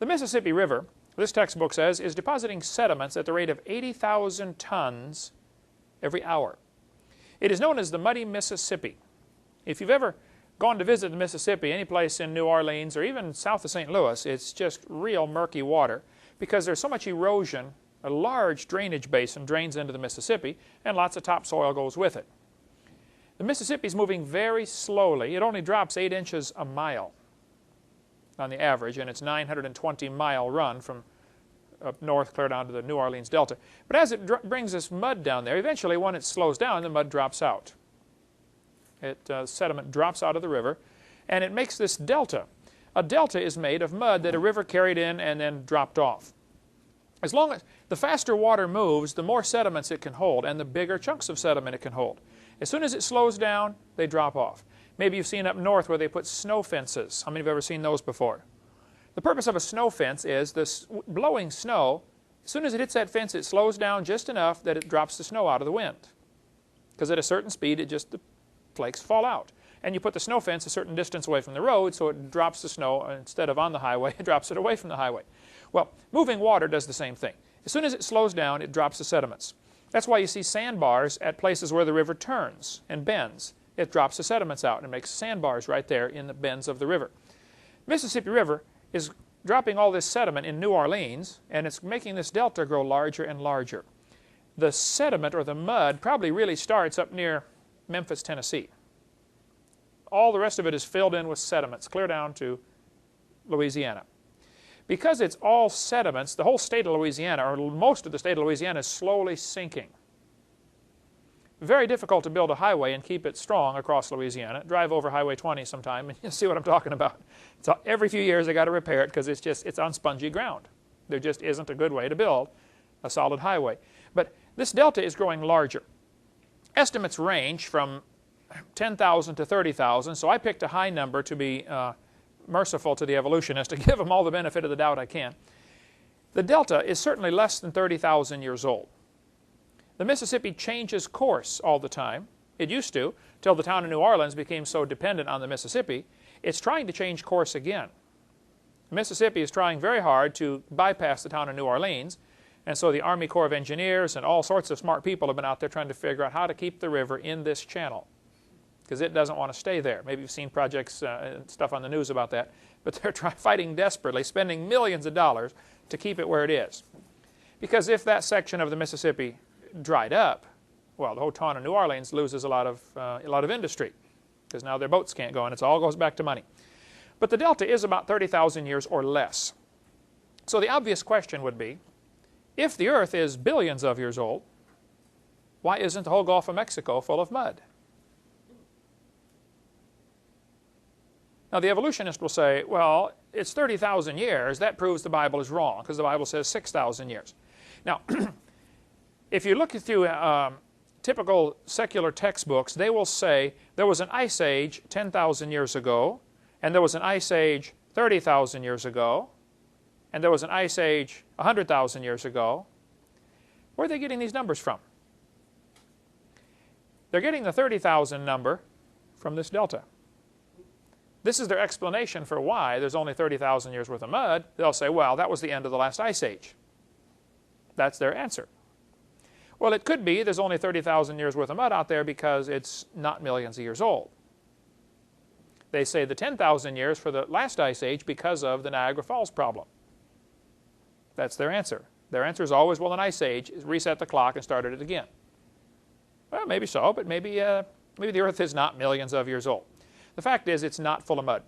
The Mississippi River, this textbook says, is depositing sediments at the rate of 80,000 tons every hour. It is known as the Muddy Mississippi. If you've ever gone to visit the Mississippi, any place in New Orleans or even south of St. Louis, it's just real murky water because there's so much erosion. A large drainage basin drains into the Mississippi and lots of topsoil goes with it. The Mississippi is moving very slowly. It only drops 8 inches a mile on the average in its 920-mile run from up north clear down to the New Orleans Delta. But as it brings this mud down there, eventually when it slows down, the mud drops out. Sediment drops out of the river, and it makes this delta. A delta is made of mud that a river carried in and then dropped off. As long as the faster water moves, the more sediments it can hold, and the bigger chunks of sediment it can hold. As soon as it slows down, they drop off. Maybe you've seen up north where they put snow fences. How many have ever seen those before? The purpose of a snow fence is this blowing snow, as soon as it hits that fence, it slows down just enough that it drops the snow out of the wind. Because at a certain speed, the flakes fall out. And you put the snow fence a certain distance away from the road, so it drops the snow, instead of on the highway, it drops it away from the highway. Well, moving water does the same thing. As soon as it slows down, it drops the sediments. That's why you see sandbars at places where the river turns and bends. It drops the sediments out and makes sandbars right there in the bends of the river. Mississippi River is dropping all this sediment in New Orleans, and it's making this delta grow larger and larger. The sediment, or the mud, probably really starts up near Memphis, Tennessee. All the rest of it is filled in with sediments, clear down to Louisiana. Because it's all sediments, the whole state of Louisiana, or most of the state of Louisiana, is slowly sinking. Very difficult to build a highway and keep it strong across Louisiana. Drive over Highway 20 sometime and you'll see what I'm talking about. So every few years they got to repair it because it's on spongy ground. There just isn't a good way to build a solid highway. But this delta is growing larger. Estimates range from 10,000 to 30,000, so I picked a high number to be merciful to the evolutionists, to give them all the benefit of the doubt I can. The delta is certainly less than 30,000 years old. The Mississippi changes course all the time. It used to, till the town of New Orleans became so dependent on the Mississippi. It's trying to change course again. The Mississippi is trying very hard to bypass the town of New Orleans, and so the Army Corps of Engineers and all sorts of smart people have been out there trying to figure out how to keep the river in this channel, because it doesn't want to stay there. Maybe you've seen projects and stuff on the news about that, but they're fighting desperately, spending millions of dollars to keep it where it is. Because if that section of the Mississippi dried up, well, the whole town of New Orleans loses a lot of industry, because now their boats can't go, and it all goes back to money. But the delta is about 30,000 years or less. So the obvious question would be, if the Earth is billions of years old, why isn't the whole Gulf of Mexico full of mud? Now the evolutionist will say, well, it's 30,000 years. That proves the Bible is wrong, because the Bible says 6,000 years. Now, if you look through typical secular textbooks, they will say there was an ice age 10,000 years ago, and there was an ice age 30,000 years ago, and there was an ice age 100,000 years ago. Where are they getting these numbers from? They're getting the 30,000 number from this delta. This is their explanation for why there's only 30,000 years worth of mud. They'll say, well, that was the end of the last ice age. That's their answer. Well, it could be there's only 30,000 years worth of mud out there because it's not millions of years old. They say the 10,000 years for the last ice age because of the Niagara Falls problem. That's their answer. Their answer is always, well, an ice age reset the clock and started it again. Well, maybe so, but maybe the Earth is not millions of years old. The fact is, it's not full of mud.